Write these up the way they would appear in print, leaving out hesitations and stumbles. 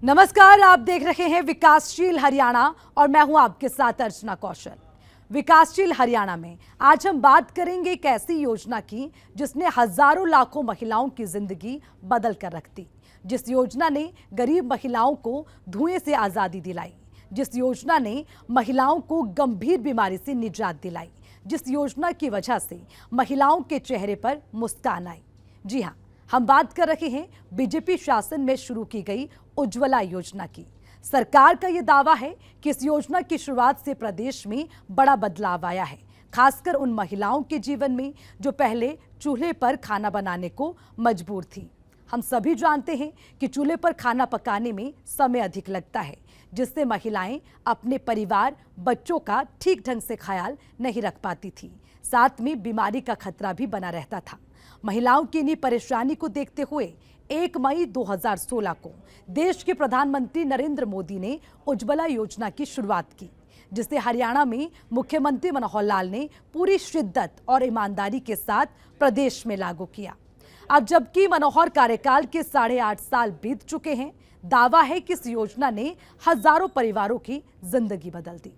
नमस्कार, आप देख रहे हैं विकासशील हरियाणा और मैं हूं आपके साथ अर्चना कौशल। विकासशील हरियाणा में आज हम बात करेंगे एक ऐसी योजना की जिसने हजारों लाखों महिलाओं की जिंदगी बदल कर रख दी। जिस योजना ने गरीब महिलाओं को धुएं से आजादी दिलाई, जिस योजना ने महिलाओं को गंभीर बीमारी से निजात दिलाई, जिस योजना की वजह से महिलाओं के चेहरे पर मुस्कान आई। जी हाँ, हम बात कर रहे हैं बीजेपी शासन में शुरू की गई उज्ज्वला योजना की। सरकार का यह दावा है कि इस योजना की शुरुआत से प्रदेश में बड़ा बदलाव आया है, खासकर उन महिलाओं के जीवन में जो पहले चूल्हे पर खाना बनाने को मजबूर थी। हम सभी जानते हैं कि चूल्हे पर खाना पकाने में समय अधिक लगता है, जिससे महिलाएं अपने परिवार, बच्चों का ठीक ढंग से ख्याल नहीं रख पाती थी। साथ में बीमारी का खतरा भी बना रहता था। महिलाओं की इन्हीं परेशानी को देखते हुए 1 मई 2016 को देश के प्रधानमंत्री नरेंद्र मोदी ने उज्ज्वला योजना की शुरुआत की, जिसे हरियाणा में मुख्यमंत्री मनोहर लाल ने पूरी शिद्दत और ईमानदारी के साथ प्रदेश में लागू किया। अब जबकि मनोहर कार्यकाल के 8.5 साल बीत चुके हैं, दावा है कि इस योजना ने हजारों परिवारों की जिंदगी बदल दी।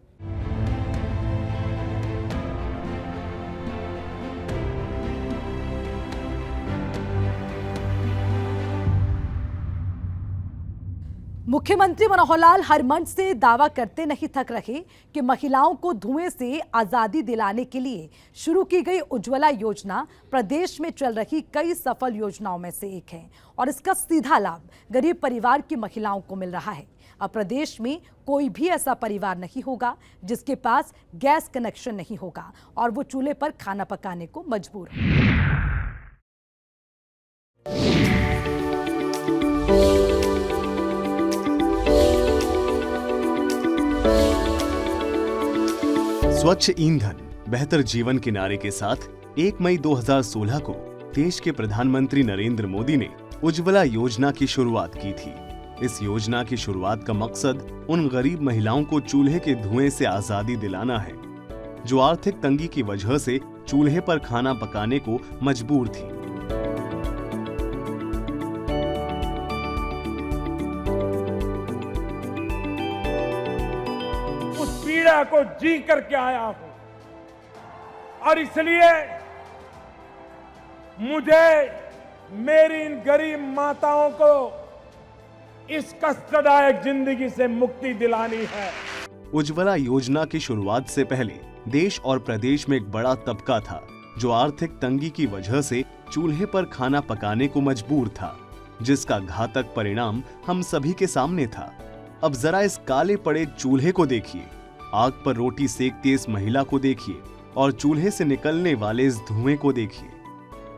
मुख्यमंत्री मनोहर लाल हर मंच से दावा करते नहीं थक रहे कि महिलाओं को धुएं से आजादी दिलाने के लिए शुरू की गई उज्ज्वला योजना प्रदेश में चल रही कई सफल योजनाओं में से एक है और इसका सीधा लाभ गरीब परिवार की महिलाओं को मिल रहा है। अब प्रदेश में कोई भी ऐसा परिवार नहीं होगा जिसके पास गैस कनेक्शन नहीं होगा और वो चूल्हे पर खाना पकाने को मजबूर है। स्वच्छ ईंधन बेहतर जीवन के नारे के साथ 1 मई 2016 को देश के प्रधानमंत्री नरेंद्र मोदी ने उज्ज्वला योजना की शुरुआत की थी। इस योजना की शुरुआत का मकसद उन गरीब महिलाओं को चूल्हे के धुएं से आजादी दिलाना है जो आर्थिक तंगी की वजह से चूल्हे पर खाना पकाने को मजबूर थी। पीड़ा को जी करके आया हूं और इसलिए मुझे मेरी इन गरीब माताओं को इस कष्टदायक जिंदगी से मुक्ति दिलानी है। उज्ज्वला योजना की शुरुआत से पहले देश और प्रदेश में एक बड़ा तबका था जो आर्थिक तंगी की वजह से चूल्हे पर खाना पकाने को मजबूर था, जिसका घातक परिणाम हम सभी के सामने था। अब जरा इस काले पड़े चूल्हे को देखिए, आग पर रोटी सेकती इस महिला को देखिए और चूल्हे से निकलने वाले इस धुएं को देखिए।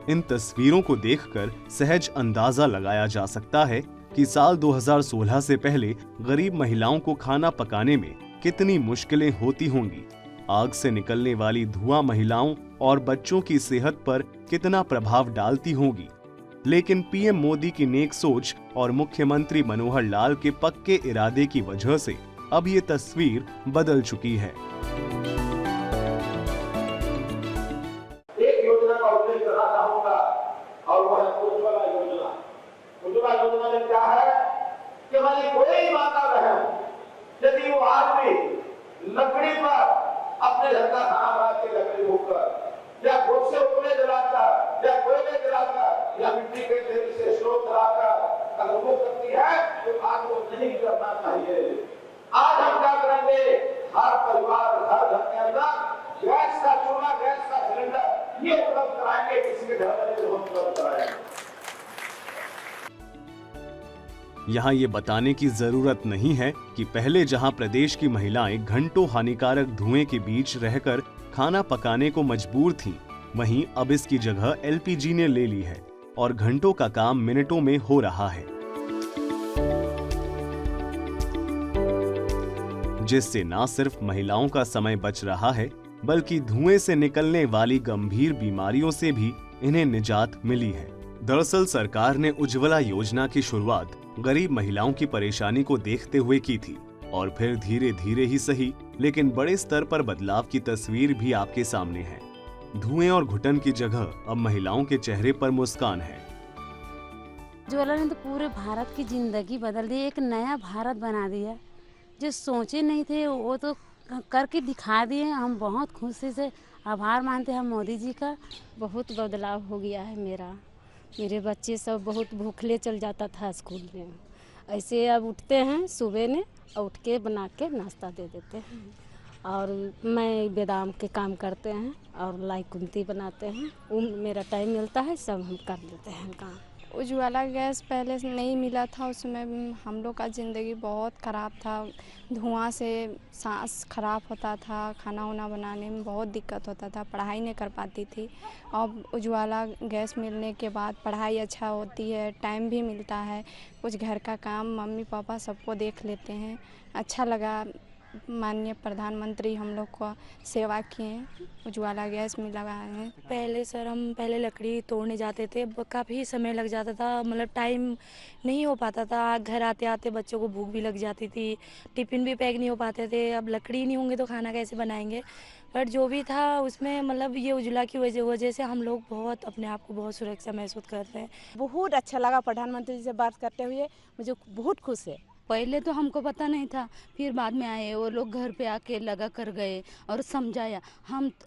इन तस्वीरों को देखकर सहज अंदाजा लगाया जा सकता है कि साल 2016 से पहले गरीब महिलाओं को खाना पकाने में कितनी मुश्किलें होती होंगी। आग से निकलने वाली धुआं महिलाओं और बच्चों की सेहत पर कितना प्रभाव डालती होगी। लेकिन पीएम मोदी की नेक सोच और मुख्यमंत्री मनोहर लाल के पक्के इरादे की वजह से अब ये तस्वीर बदल चुकी है। एक योजना का उल्लेख करना चाहूंगा और वह है उज्ज्वला योजना। उज्ज्वला योजना में क्या है कि हमारी कोई माता बहन यदि वो आदमी लकड़ी पर अपने घर का खाना बना के लकड़ी भूखकर या खुद से उपले जलाकर या कोयले जलाकर या मिट्टी के तेल से स्टोव जलाकर अगर वो करती है तो आग को नहीं करना चाहिए। आज हम क्या करेंगे, हर परिवार, हर घर के अंदर गैस का चूल्हा, गैस का सिलेंडर ये उपलब्ध कराएंगे, किसी के घर में जो हम उपलब्ध कराएंगे। यहाँ ये बताने की जरूरत नहीं है कि पहले जहाँ प्रदेश की महिलाएं घंटों हानिकारक धुएं के बीच रहकर खाना पकाने को मजबूर थीं, वहीं अब इसकी जगह एलपीजी ने ले ली है और घंटों का काम मिनटों में हो रहा है, जिससे न सिर्फ महिलाओं का समय बच रहा है बल्कि धुएं से निकलने वाली गंभीर बीमारियों से भी इन्हें निजात मिली है। दरअसल सरकार ने उज्ज्वला योजना की शुरुआत गरीब महिलाओं की परेशानी को देखते हुए की थी और फिर धीरे धीरे ही सही लेकिन बड़े स्तर पर बदलाव की तस्वीर भी आपके सामने है। धुएं और घुटन की जगह अब महिलाओं के चेहरे पर मुस्कान है। उज्ज्वला ने तो पूरे भारत की ज़िंदगी बदल दी, एक नया भारत बना दिया। जो सोचे नहीं थे वो तो करके दिखा दिए। हम बहुत खुशी से आभार मानते हैं मोदी जी का। बहुत बदलाव हो गया है मेरे बच्चे सब बहुत भूखले चल जाता था स्कूल में, ऐसे अब उठते हैं सुबह में और उठ के बना के नाश्ता दे देते हैं। और मैं बादाम के काम करते हैं और लाई कुंती बनाते हैं। मेरा टाइम मिलता है सब हम कर लेते हैं काम। उज्ज्वला गैस पहले से नहीं मिला था, उसमें हम लोग का ज़िंदगी बहुत ख़राब था। धुआं से सांस खराब होता था, खाना वाना बनाने में बहुत दिक्कत होता था, पढ़ाई नहीं कर पाती थी। अब उज्ज्वला गैस मिलने के बाद पढ़ाई अच्छा होती है, टाइम भी मिलता है, कुछ घर का काम मम्मी पापा सबको देख लेते हैं। अच्छा लगा, माननीय प्रधानमंत्री हम लोग को सेवा किए, उज्ज्वला गैस में लगाए हैं। पहले सर हम लकड़ी तोड़ने जाते थे, काफ़ी समय लग जाता था, मतलब टाइम नहीं हो पाता था। घर आते आते बच्चों को भूख भी लग जाती थी, टिफ़िन भी पैक नहीं हो पाते थे। अब लकड़ी नहीं होंगे तो खाना कैसे बनाएंगे। पर जो भी था उसमें मतलब ये उज्ज्वला की वजह से हम लोग बहुत अपने आप को बहुत सुरक्षा महसूस कर रहे हैं। बहुत अच्छा लगा प्रधानमंत्री जी से बात करते हुए, मुझे बहुत खुश है। पहले तो हमको पता नहीं था, फिर बाद में आए वो लोग घर पे आके लगा कर गए और समझाया।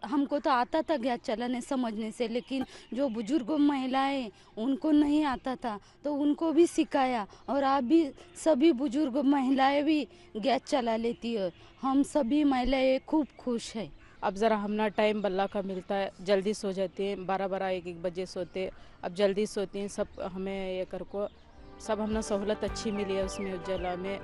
हमको तो आता था गैस चलाने समझने से, लेकिन जो बुजुर्ग महिलाएं उनको नहीं आता था तो उनको भी सिखाया। और आप भी सभी बुजुर्ग महिलाएं भी गैस चला लेती है। हम सभी महिलाएं खूब खुश है। अब ज़रा हमना टाइम बल्ला का मिलता है, जल्दी सो जाते हैं, 12-12 1-1 बजे सोते, अब जल्दी सोती हैं। सब हमें ये कर को सब हमने सहूलत अच्छी मिली है उसमें उज्ज्वला में।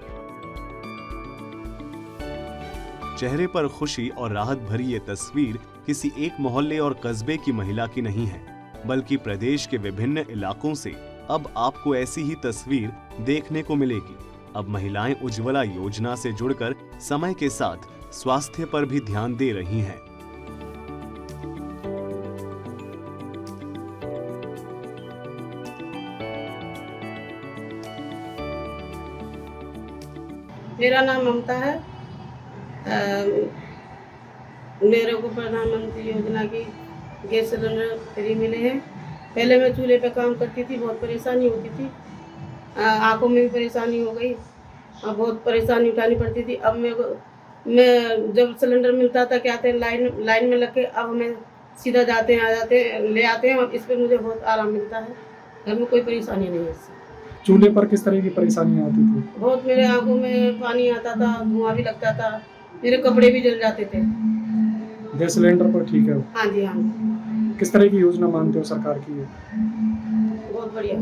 चेहरे पर खुशी और राहत भरी ये तस्वीर किसी एक मोहल्ले और कस्बे की महिला की नहीं है, बल्कि प्रदेश के विभिन्न इलाकों से अब आपको ऐसी ही तस्वीर देखने को मिलेगी। अब महिलाएं उज्ज्वला योजना से जुड़कर समय के साथ स्वास्थ्य पर भी ध्यान दे रही हैं। मेरा नाम ममता है। मेरे को प्रधानमंत्री योजना की गैस सिलेंडर फ्री मिले हैं। पहले मैं चूल्हे पे काम करती थी, बहुत परेशानी होती थी, आंखों में भी परेशानी हो गई और बहुत परेशानी उठानी पड़ती थी। अब मैं जब सिलेंडर मिलता था क्या आते हैं लाइन में लग के, अब हमें सीधा जाते हैं आ जाते हैं ले आते हैं। इस पर मुझे बहुत आराम मिलता है, घर में कोई परेशानी नहीं है इससे। चूल्हे पर किस तरह की परेशानियाँ आती थी? बहुत, मेरे आंखों में पानी आता था, धुआं भी लगता था, मेरे कपड़े भी जल जाते थे। गैस सिलेंडर पर ठीक है? हाँ जी, हाँ जी। किस तरह की योजना मानते हो सरकार की? बहुत बढ़िया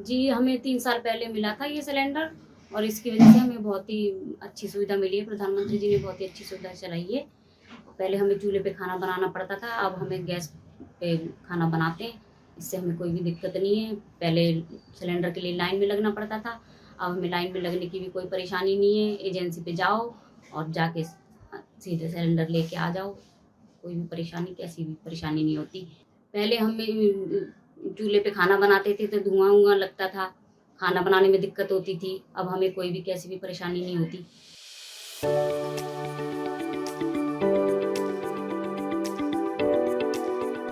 जी। हमें 3 साल पहले मिला था ये सिलेंडर और इसकी वजह से हमें बहुत ही अच्छी सुविधा मिली है। प्रधानमंत्री जी ने बहुत ही अच्छी सुविधा चलाई है। पहले हमें चूल्हे पे खाना बनाना पड़ता था, अब हमें गैस पे खाना बनाते हैं, इससे हमें कोई भी दिक्कत नहीं है। पहले सिलेंडर के लिए लाइन में लगना पड़ता था, अब हमें लाइन में लगने की भी कोई परेशानी नहीं है। एजेंसी पे जाओ और जाके सीधे सिलेंडर लेके आ जाओ, कोई भी परेशानी कैसी भी परेशानी नहीं होती। पहले हमें चूल्हे पे खाना बनाते थे तो धुआं लगता था, खाना बनाने में दिक्कत होती थी। अब हमें कोई भी कैसी भी परेशानी नहीं होती।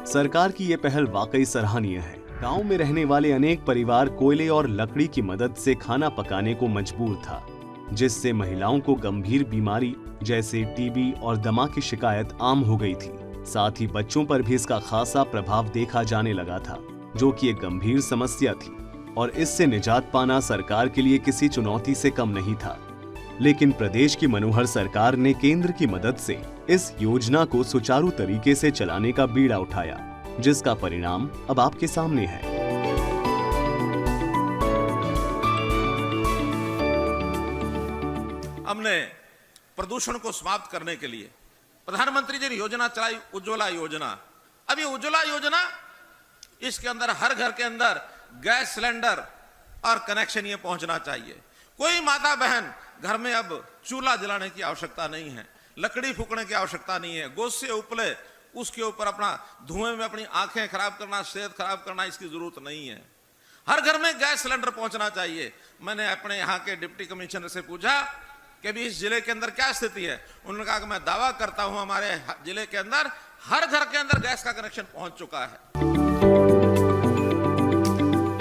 सरकार की ये पहल वाकई सराहनीय है। गांव में रहने वाले अनेक परिवार कोयले और लकड़ी की मदद से खाना पकाने को मजबूर था, जिससे महिलाओं को गंभीर बीमारी जैसे टीबी और दमा की शिकायत आम हो गई थी। साथ ही बच्चों पर भी इसका खासा प्रभाव देखा जाने लगा था, जो कि एक गंभीर समस्या थी और इससे निजात पाना सरकार के लिए किसी चुनौती से कम नहीं था। लेकिन प्रदेश की मनोहर सरकार ने केंद्र की मदद से इस योजना को सुचारू तरीके से चलाने का बीड़ा उठाया, जिसका परिणाम अब आपके सामने है। हमने प्रदूषण को समाप्त करने के लिए प्रधानमंत्री जी ने योजना चलाई, उज्ज्वला योजना। अब ये उज्ज्वला योजना, इसके अंदर हर घर के अंदर गैस सिलेंडर और कनेक्शन ये पहुंचना चाहिए। कोई माता बहन घर में अब चूल्हा जलाने की आवश्यकता नहीं है, लकड़ी फूकने की आवश्यकता नहीं है, गोश्त से उपले उसके ऊपर अपना धुएं में अपनी आंखें खराब करना, सेहत खराब करना, इसकी जरूरत नहीं है। हर घर में गैस सिलेंडर पहुंचना चाहिए। मैंने अपने यहाँ के डिप्टी कमिश्नर से पूछा कि अभी इस जिले के अंदर क्या स्थिति है। उन्होंने कहा कि मैं दावा करता हूं हमारे जिले के अंदर हर घर के अंदर गैस का कनेक्शन पहुंच चुका है।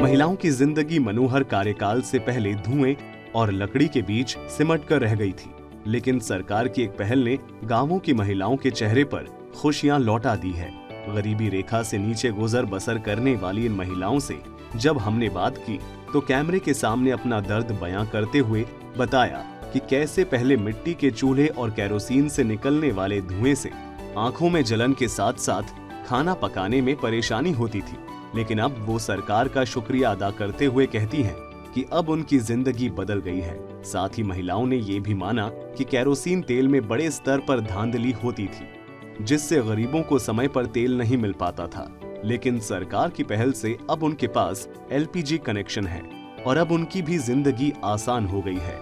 महिलाओं की जिंदगी मनोहर कार्यकाल से पहले धुएं और लकड़ी के बीच सिमट कर रह गई थी, लेकिन सरकार की एक पहल ने गांवों की महिलाओं के चेहरे पर खुशियां लौटा दी है। गरीबी रेखा से नीचे गुजर बसर करने वाली इन महिलाओं से जब हमने बात की तो कैमरे के सामने अपना दर्द बयां करते हुए बताया कि कैसे पहले मिट्टी के चूल्हे और केरोसिन से निकलने वाले धुएं से आंखों में जलन के साथ साथ खाना पकाने में परेशानी होती थी, लेकिन अब वो सरकार का शुक्रिया अदा करते हुए कहती हैं कि अब उनकी जिंदगी बदल गई है। साथ ही महिलाओं ने ये भी माना कि केरोसिन तेल में बड़े स्तर पर धांधली होती थी, जिससे गरीबों को समय पर तेल नहीं मिल पाता था, लेकिन सरकार की पहल से अब उनके पास एलपीजी कनेक्शन है और अब उनकी भी जिंदगी आसान हो गई है।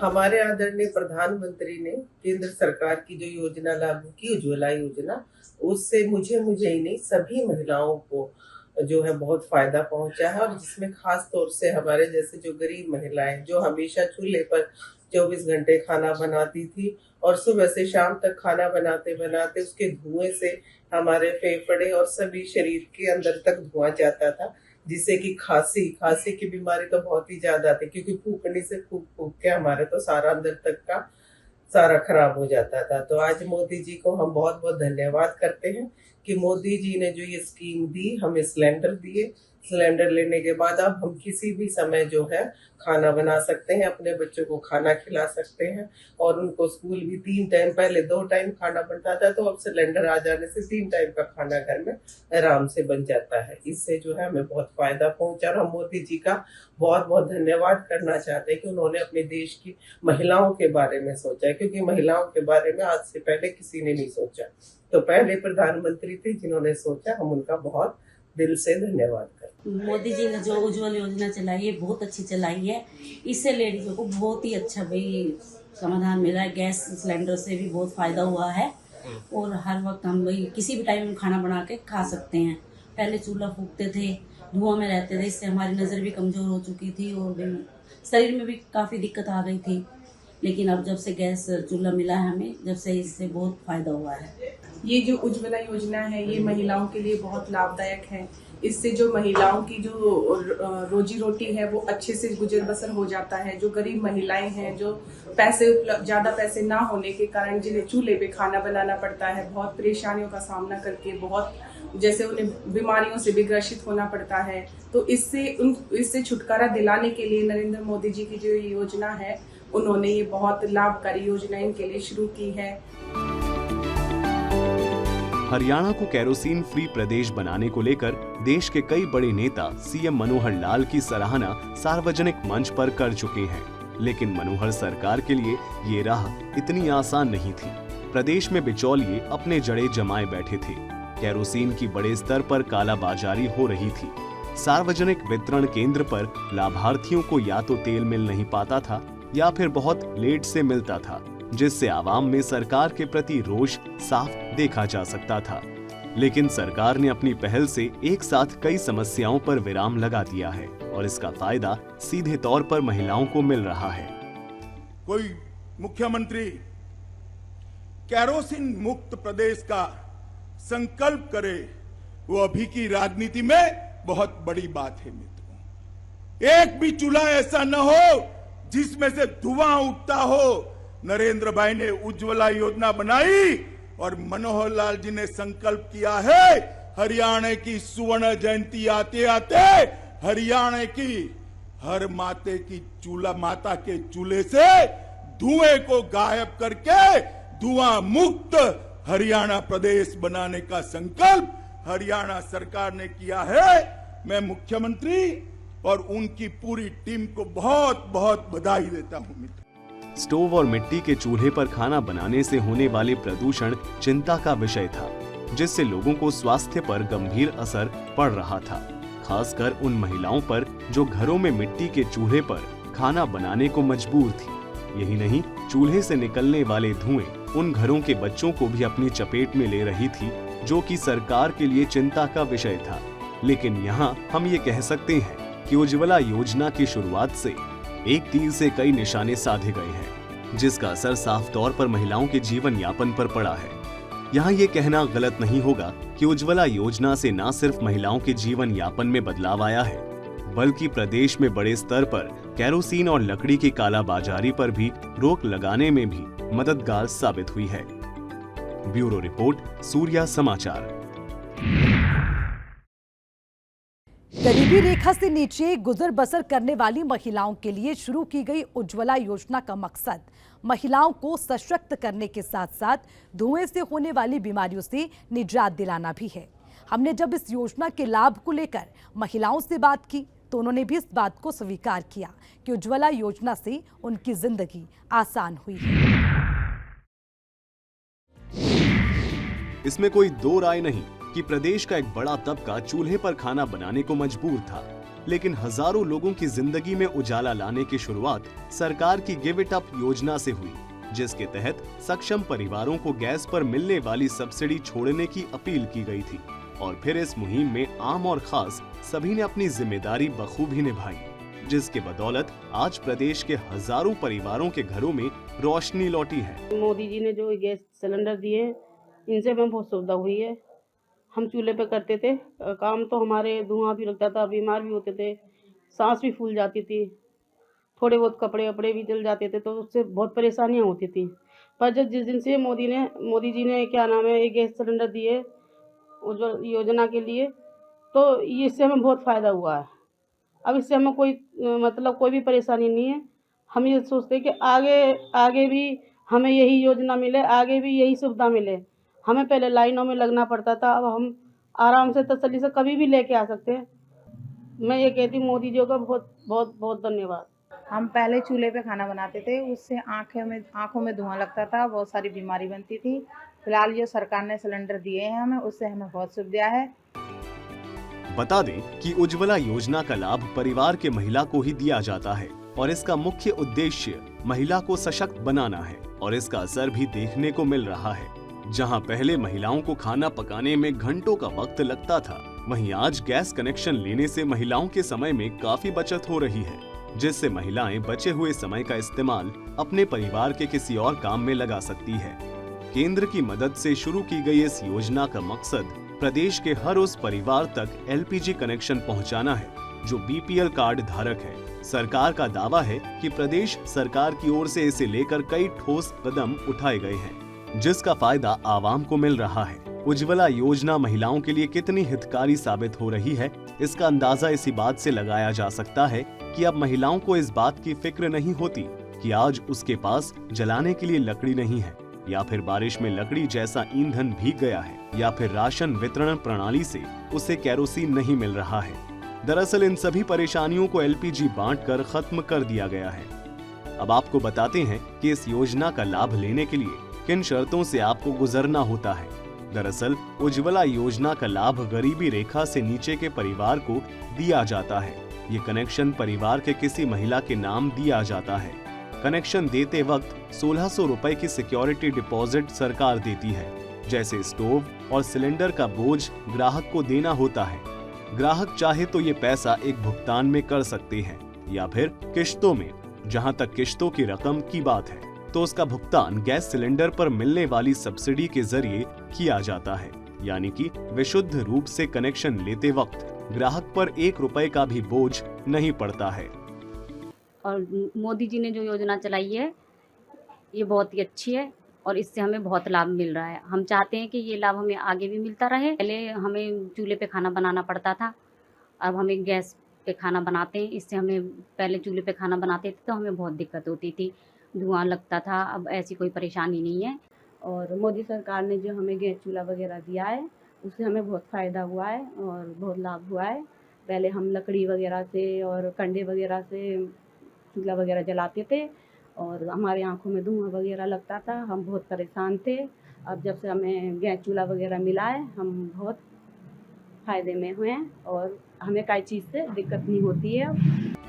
हमारे आदरणीय प्रधानमंत्री ने केंद्र सरकार की जो योजना लागू की, उज्ज्वला योजना, उससे मुझे ही नहीं सभी महिलाओं को जो है बहुत फायदा पहुंचा है। और जिसमें खास तौर से हमारे जैसे जो गरीब महिलाएं जो हमेशा चूल्हे पर 24 घंटे खाना बनाती थी और सुबह से शाम तक खाना बनाते बनाते उसके धुएं से हमारे फेफड़े और सभी शरीर के अंदर तक धुआं जाता था, जिससे कि खांसी की बीमारी तो बहुत ही ज्यादा थी, क्योंकि फूकने से फूक के हमारे तो सारा अंदर तक का सारा खराब हो जाता था। तो आज मोदी जी को हम बहुत बहुत धन्यवाद करते हैं कि मोदी जी ने जो ये स्कीम दी, हमें सिलेंडर दिए। सिलेंडर लेने के बाद अब हम किसी भी समय जो है खाना बना सकते हैं, अपने बच्चों को खाना खिला सकते हैं और उनको स्कूल भी 3 टाइम, पहले 2 टाइम खाना बनता था, तो अब सिलेंडर आ जाने से 3 टाइम का खाना घर में आराम से बन जाता है। इससे जो है हमें बहुत फायदा पहुंचा और हम मोदी जी का बहुत बहुत धन्यवाद करना चाहते हैं कि उन्होंने अपने देश की महिलाओं के बारे में सोचा है, क्योंकि महिलाओं के बारे में आज से पहले किसी ने नहीं सोचा। तो पहले प्रधानमंत्री थे जिन्होंने सोचा, हम उनका बहुत दिल से धन्यवाद करते हैं। मोदी जी ने जो उज्ज्वल योजना चलाई है बहुत अच्छी चलाई है। इससे लेडीजों को बहुत ही अच्छा समाधान मिला है। गैस सिलेंडर से भी बहुत फायदा हुआ है और हर वक्त हम किसी भी टाइम खाना बना के खा सकते हैं। पहले चूल्हा फूकते थे, धुआं में रहते थे, इससे हमारी नज़र भी कमज़ोर हो चुकी थी और शरीर में भी काफ़ी दिक्कत आ गई थी, लेकिन अब जब से गैस चूल्हा मिला है हमें, जब से इससे बहुत फायदा हुआ है। ये जो उज्ज्वला योजना है ये महिलाओं के लिए बहुत लाभदायक है। इससे जो महिलाओं की जो रोजी रोटी है वो अच्छे से गुजर बसर हो जाता है। जो गरीब महिलाएं हैं, जो ज़्यादा पैसे ना होने के कारण जिन्हें चूल्हे पे खाना बनाना पड़ता है, बहुत परेशानियों का सामना करके, बहुत जैसे उन्हें बीमारियों से भी ग्रसित होना पड़ता है, तो इससे छुटकारा दिलाने के लिए नरेंद्र मोदी जी की जो योजना है, उन्होंने ये बहुत लाभकारी योजना इनके लिए शुरू की है। हरियाणा को केरोसिन फ्री प्रदेश बनाने को लेकर देश के कई बड़े नेता सीएम मनोहर लाल की सराहना सार्वजनिक मंच पर कर चुके हैं, लेकिन मनोहर सरकार के लिए ये राह इतनी आसान नहीं थी। प्रदेश में बिचौलिए अपने जड़े जमाए बैठे थे, केरोसिन की बड़े स्तर पर कालाबाजारी हो रही थी, सार्वजनिक वितरण केंद्र पर लाभार्थियों को या तो तेल मिल नहीं पाता था या फिर बहुत लेट से मिलता था, जिससे आवाम में सरकार के प्रति रोष साफ देखा जा सकता था। लेकिन सरकार ने अपनी पहल से एक साथ कई समस्याओं पर विराम लगा दिया है और इसका फायदा सीधे तौर पर महिलाओं को मिल रहा है। कोई मुख्यमंत्री केरोसिन मुक्त प्रदेश का संकल्प करे, वो अभी की राजनीति में बहुत बड़ी बात है मित्रों। एक भी चूल्हा ऐसा न हो जिसमें से धुआं उठता हो। नरेंद्र भाई ने उज्ज्वला योजना बनाई और मनोहर लाल जी ने संकल्प किया है, हरियाणा की सुवर्ण जयंती आते आते हरियाणा की हर माता के चूल्हे से धुएं को गायब करके धुआं मुक्त हरियाणा प्रदेश बनाने का संकल्प हरियाणा सरकार ने किया है। मैं मुख्यमंत्री और उनकी पूरी टीम को बहुत बहुत बधाई देता हूं मित्र। स्टोव और मिट्टी के चूल्हे पर खाना बनाने से होने वाले प्रदूषण चिंता का विषय था, जिससे लोगों को स्वास्थ्य पर गंभीर असर पड़ रहा था, खासकर उन महिलाओं पर जो घरों में मिट्टी के चूल्हे पर खाना बनाने को मजबूर थी। यही नहीं, चूल्हे से निकलने वाले धुएं उन घरों के बच्चों को भी अपनी चपेट में ले रही थी, जो कि सरकार के लिए चिंता का विषय था। लेकिन यहाँ हम ये कह सकते हैं कि उज्ज्वला योजना की शुरुआत से एक तीर से कई निशाने साधे गए हैं, जिसका असर साफ तौर पर महिलाओं के जीवन यापन पर पड़ा है। यहाँ ये कहना गलत नहीं होगा कि उज्ज्वला योजना से न सिर्फ महिलाओं के जीवन यापन में बदलाव आया है, बल्कि प्रदेश में बड़े स्तर पर केरोसिन और लकड़ी की कालाबाजारी पर भी रोक लगाने में भी मददगार साबित हुई है। ब्यूरो रिपोर्ट, सूर्या समाचार। गरीबी रेखा से नीचे गुजर बसर करने वाली महिलाओं के लिए शुरू की गई उज्ज्वला योजना का मकसद महिलाओं को सशक्त करने के साथ साथ धुएं से होने वाली बीमारियों से निजात दिलाना भी है। हमने जब इस योजना के लाभ को लेकर महिलाओं से बात की तो उन्होंने भी इस बात को स्वीकार किया कि उज्ज्वला योजना से उनकी जिंदगी आसान हुई है। इसमें कोई दो राय नहीं कि प्रदेश का एक बड़ा तबका चूल्हे पर खाना बनाने को मजबूर था, लेकिन हजारों लोगों की जिंदगी में उजाला लाने की शुरुआत सरकार की गिव इट अप योजना से हुई, जिसके तहत सक्षम परिवारों को गैस पर मिलने वाली सब्सिडी छोड़ने की अपील की गई थी। और फिर इस मुहिम में आम और खास सभी ने अपनी जिम्मेदारी बखूबी निभाई, जिसके बदौलत आज प्रदेश के हजारों परिवारों के घरों में रोशनी लौटी है। मोदी जी ने जो गैस सिलेंडर दिए, इनसे हमें बहुत सुविधा हुई है। हम चूल्हे पे करते थे काम, तो हमारे धुआं भी लगता था, बीमार भी होते थे, सांस भी फूल जाती थी, थोड़े बहुत कपड़े वपड़े भी जल जाते थे, तो उससे बहुत परेशानियां होती थी। पर जब जिस दिन से मोदी जी ने क्या नाम है ये गैस सिलेंडर दिए उज्ज्वला योजना के लिए, तो इससे हमें बहुत फ़ायदा हुआ है। अब इससे हमें कोई भी परेशानी नहीं है। हम ये सोचते हैं कि आगे भी हमें यही योजना मिले, आगे भी यही सुविधा मिले। हमें पहले लाइनों में लगना पड़ता था, अब हम आराम से तसल्ली से कभी भी लेके आ सकते हैं। मैं ये कहती हूँ मोदी जी का बहुत बहुत बहुत धन्यवाद। हम पहले चूल्हे पे खाना बनाते थे, उससे आँखों में धुआं लगता था, बहुत सारी बीमारी बनती थी। फिलहाल जो सरकार ने सिलेंडर दिए हैं हमें, उससे हमें बहुत सुविधा है। बता दें कि उज्ज्वला योजना का लाभ परिवार के महिला को ही दिया जाता है और इसका मुख्य उद्देश्य महिला को सशक्त बनाना है और इसका असर भी देखने को मिल रहा है। जहां पहले महिलाओं को खाना पकाने में घंटों का वक्त लगता था, वहीं आज गैस कनेक्शन लेने से महिलाओं के समय में काफी बचत हो रही है, जिससे महिलाएं बचे हुए समय का इस्तेमाल अपने परिवार के किसी और काम में लगा सकती है। केंद्र की मदद से शुरू की गई इस योजना का मकसद प्रदेश के हर उस परिवार तक एलपीजी कनेक्शन पहुंचाना है जो बीपीएल कार्ड धारक है। सरकार का दावा है कि प्रदेश सरकार की ओर से इसे लेकर कई ठोस कदम उठाए गए हैं, जिसका फायदा आवाम को मिल रहा है। उज्ज्वला योजना महिलाओं के लिए कितनी हितकारी साबित हो रही है, इसका अंदाजा इसी बात से लगाया जा सकता है कि अब महिलाओं को इस बात की फिक्र नहीं होती कि आज उसके पास जलाने के लिए लकड़ी नहीं है, या फिर बारिश में लकड़ी जैसा ईंधन भीग गया है, या फिर राशन वितरण प्रणाली से उसे केरोसिन नहीं मिल रहा है। दरअसल इन सभी परेशानियों को एलपीजी बांटकर खत्म कर दिया गया है। अब आपको बताते हैं कि इस योजना का लाभ लेने के लिए किन शर्तों से आपको गुजरना होता है। दरअसल उज्ज्वला योजना का लाभ गरीबी रेखा से नीचे के परिवार को दिया जाता है। ये कनेक्शन परिवार के किसी महिला के नाम दिया जाता है। कनेक्शन देते वक्त 1600 रुपए की सिक्योरिटी डिपॉजिट सरकार देती है। जैसे स्टोव और सिलेंडर का बोझ ग्राहक को देना होता है। ग्राहक चाहे तो ये पैसा एक भुगतान में कर सकते हैं या फिर किश्तों में। जहां तक किश्तों की रकम की बात है तो उसका भुगतान गैस सिलेंडर पर मिलने वाली सब्सिडी के जरिए किया जाता है, यानी कि विशुद्ध रूप से कनेक्शन लेते वक्त ग्राहक पर 1 रुपए का भी बोझ नहीं पड़ता है। और मोदी जी ने जो योजना चलाई है ये बहुत ही अच्छी है और इससे हमें बहुत लाभ मिल रहा है। हम चाहते हैं कि ये लाभ हमें आगे भी मिलता रहे। पहले हमें चूल्हे पे खाना बनाना पड़ता था, अब हमें गैस पे खाना बनाते हैं। इससे हमें पहले चूल्हे पे खाना बनाते थे तो हमें बहुत दिक्कत होती थी, धुआं लगता था। अब ऐसी कोई परेशानी नहीं है और मोदी सरकार ने जो हमें गैस चूल्हा वगैरह दिया है उससे हमें बहुत फ़ायदा हुआ है और बहुत लाभ हुआ है। पहले हम लकड़ी वगैरह से और कंडे वगैरह से चूल्हा वगैरह जलाते थे और हमारे आंखों में धुआं वगैरह लगता था, हम बहुत परेशान थे। अब जब से हमें गैस चूल्हा वगैरह मिला है हम बहुत फ़ायदे में हुए हैं और हमें कई चीज़ से दिक्कत नहीं होती है।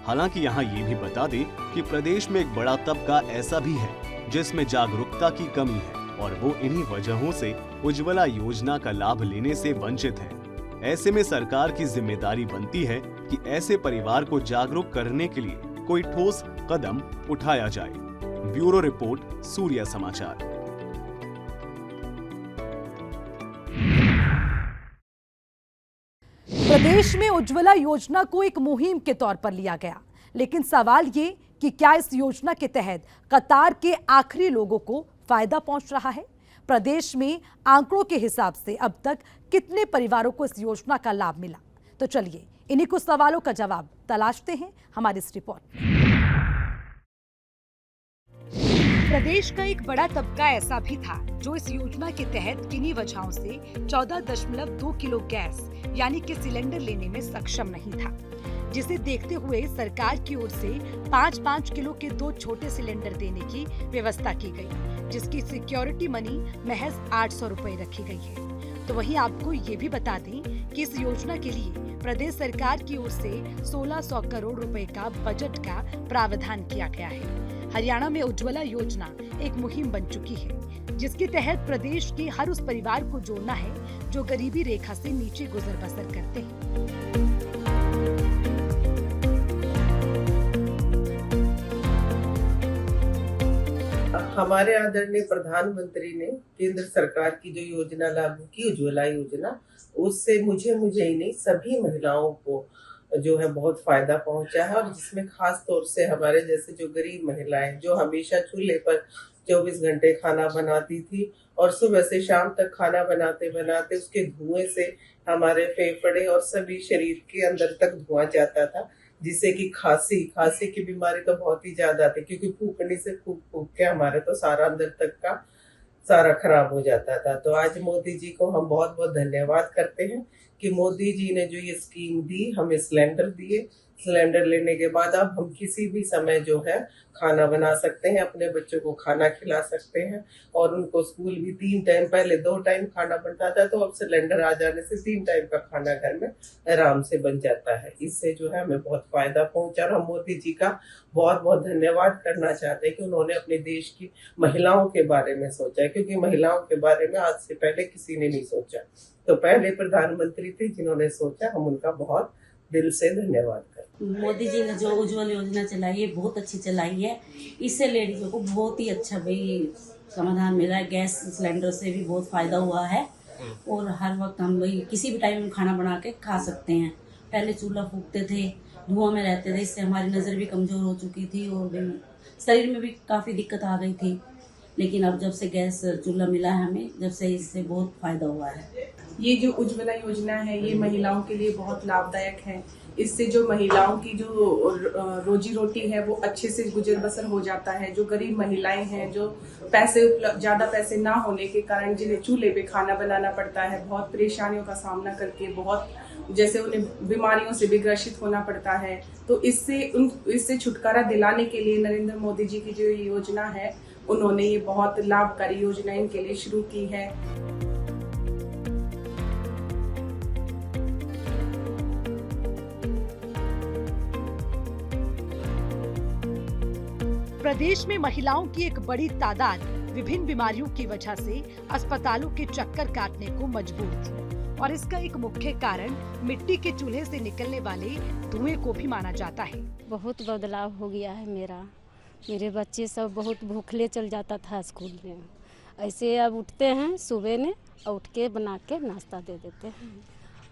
हालांकि यहाँ ये भी बता दें कि प्रदेश में एक बड़ा तबका ऐसा भी है जिसमें जागरूकता की कमी है और वो इन्हीं वजहों से उज्ज्वला योजना का लाभ लेने से वंचित है। ऐसे में सरकार की जिम्मेदारी बनती है कि ऐसे परिवार को जागरूक करने के लिए कोई ठोस कदम उठाया जाए। ब्यूरो रिपोर्ट, सूर्या समाचार। प्रदेश में उज्ज्वला योजना को एक मुहिम के तौर पर लिया गया, लेकिन सवाल ये कि क्या इस योजना के तहत कतार के आखिरी लोगों को फायदा पहुंच रहा है? प्रदेश में आंकड़ों के हिसाब से अब तक कितने परिवारों को इस योजना का लाभ मिला? तो चलिए इन्हीं कुछ सवालों का जवाब तलाशते हैं हमारी इस रिपोर्ट में। प्रदेश का एक बड़ा तबका ऐसा भी था जो इस योजना के तहत किन्हीं वजहों से 14.2 किलो गैस यानी कि सिलेंडर लेने में सक्षम नहीं था, जिसे देखते हुए सरकार की ओर से 5-5 किलो के 2 छोटे सिलेंडर देने की व्यवस्था की गई, जिसकी सिक्योरिटी मनी महज 800 रुपए रखी गई है। तो वहीं आपको ये भी बता दें कि इस योजना के लिए प्रदेश सरकार की ओर से 1600 करोड़ रुपए का बजट का प्रावधान किया गया है। हरियाणा में उज्ज्वला योजना एक मुहिम बन चुकी है, जिसके तहत प्रदेश के हर उस परिवार को जोड़ना है जो गरीबी रेखा से नीचे गुजर बसर करते हैं। हमारे आदरणीय प्रधानमंत्री ने केंद्र सरकार की जो योजना लागू की, उज्ज्वला योजना, उससे मुझे ही नहीं सभी महिलाओं को जो है बहुत फायदा पहुंचा है। और जिसमें खास तौर से हमारे जैसे जो गरीब महिलाएं जो हमेशा चूल्हे पर 24 घंटे खाना बनाती थी और सुबह से शाम तक खाना बनाते बनाते उसके धुएं से हमारे फेफड़े और सभी शरीर के अंदर तक धुआं जाता था, जिससे कि खांसी की बीमारी तो बहुत ही ज्यादा थी, क्योंकि फूकने से फूक के हमारे तो सारा अंदर तक का सारा खराब हो जाता था। तो आज मोदी जी को हम बहुत बहुत धन्यवाद करते हैं कि मोदी जी ने जो ये स्कीम दी, हमें सिलेंडर दिए। सिलेंडर लेने के बाद अब हम किसी भी समय जो है खाना बना सकते हैं, अपने बच्चों को खाना खिला सकते हैं। और उनको स्कूल भी 3 टाइम, पहले 2 टाइम खाना बनता था, तो अब सिलेंडर आ जाने से 3 टाइम का खाना घर में आराम से बन जाता है। इससे जो है हमें बहुत फायदा पहुंचा और हम मोदी जी का बहुत बहुत धन्यवाद करना चाहते हैं कि उन्होंने अपने देश की महिलाओं के बारे में सोचा, क्योंकि महिलाओं के बारे में आज से पहले किसी ने नहीं सोचा। तो पहले प्रधानमंत्री थे जिन्होंने सोचा, हम उनका बहुत दिल से धन्यवाद करते हैं। मोदी जी ने जो उज्ज्वला योजना चलाई है बहुत अच्छी चलाई है। इससे लेडीजों को बहुत ही अच्छा समाधान मिला है। गैस सिलेंडर से भी बहुत फायदा हुआ है और हर वक्त हम किसी भी टाइम खाना बना के खा सकते हैं। पहले चूल्हा फूकते थे, धुआं में रहते थे, इससे हमारी नज़र भी कमजोर हो चुकी थी और शरीर में भी काफ़ी दिक्कत आ गई थी। लेकिन अब जब से गैस चूल्हा मिला है हमें, जब से इससे बहुत फायदा हुआ है। ये जो उज्ज्वला योजना है ये महिलाओं के लिए बहुत लाभदायक है। इससे जो महिलाओं की जो रोजी रोटी है वो अच्छे से गुजर बसर हो जाता है। जो गरीब महिलाएं हैं, जो ज़्यादा पैसे ना होने के कारण जिन्हें चूल्हे पे खाना बनाना पड़ता है, बहुत परेशानियों का सामना करके, बहुत जैसे उन्हें बीमारियों से भी ग्रसित होना पड़ता है, तो इससे छुटकारा दिलाने के लिए नरेंद्र मोदी जी की जो योजना है, उन्होंने ये बहुत लाभकारी योजना इनके लिए शुरू की है। प्रदेश में महिलाओं की एक बड़ी तादाद विभिन्न बीमारियों की वजह से अस्पतालों के चक्कर काटने को मजबूर थी और इसका एक मुख्य कारण मिट्टी के चूल्हे से निकलने वाले धुएं को भी माना जाता है। बहुत बदलाव हो गया है मेरे बच्चे सब बहुत भूखले चल जाता था स्कूल में। ऐसे अब उठते हैं सुबह में, उठ के बना के नाश्ता दे देते हैं।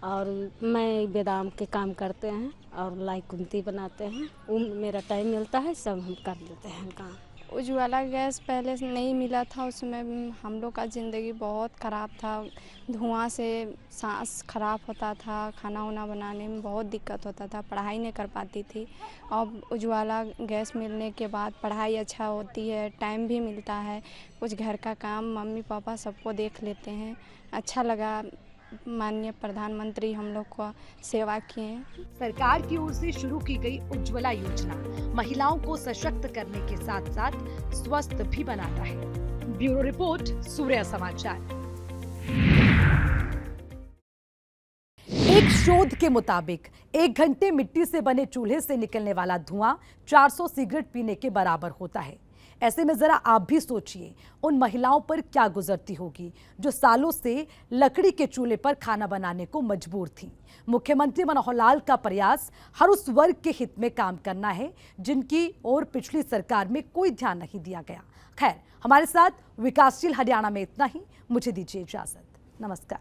और मैं बेदाम के काम करते हैं और लाई कुंती बनाते हैं। मेरा टाइम मिलता है, सब हम कर लेते हैं काम। उज्ज्वला गैस पहले से नहीं मिला था, उसमें हम लोग का ज़िंदगी बहुत ख़राब था। धुआं से सांस खराब होता था, खाना वाना बनाने में बहुत दिक्कत होता था, पढ़ाई नहीं कर पाती थी। अब उज्ज्वला गैस मिलने के बाद पढ़ाई अच्छा होती है, टाइम भी मिलता है, कुछ घर का काम मम्मी पापा सबको देख लेते हैं। अच्छा लगा, माननीय प्रधानमंत्री हम लोग को सेवा किए। सरकार की ओर से शुरू की गई उज्ज्वला योजना महिलाओं को सशक्त करने के साथ साथ स्वस्थ भी बनाता है। ब्यूरो रिपोर्ट, सूर्य समाचार। एक शोध के मुताबिक 1 घंटे मिट्टी से बने चूल्हे से निकलने वाला धुआं 400 सिगरेट पीने के बराबर होता है। ऐसे में जरा आप भी सोचिए उन महिलाओं पर क्या गुजरती होगी जो सालों से लकड़ी के चूल्हे पर खाना बनाने को मजबूर थीं। मुख्यमंत्री मनोहर लाल का प्रयास हर उस वर्ग के हित में काम करना है जिनकी ओर पिछली सरकार में कोई ध्यान नहीं दिया गया। खैर, हमारे साथ विकासशील हरियाणा में इतना ही। मुझे दीजिए इजाजत। नमस्कार।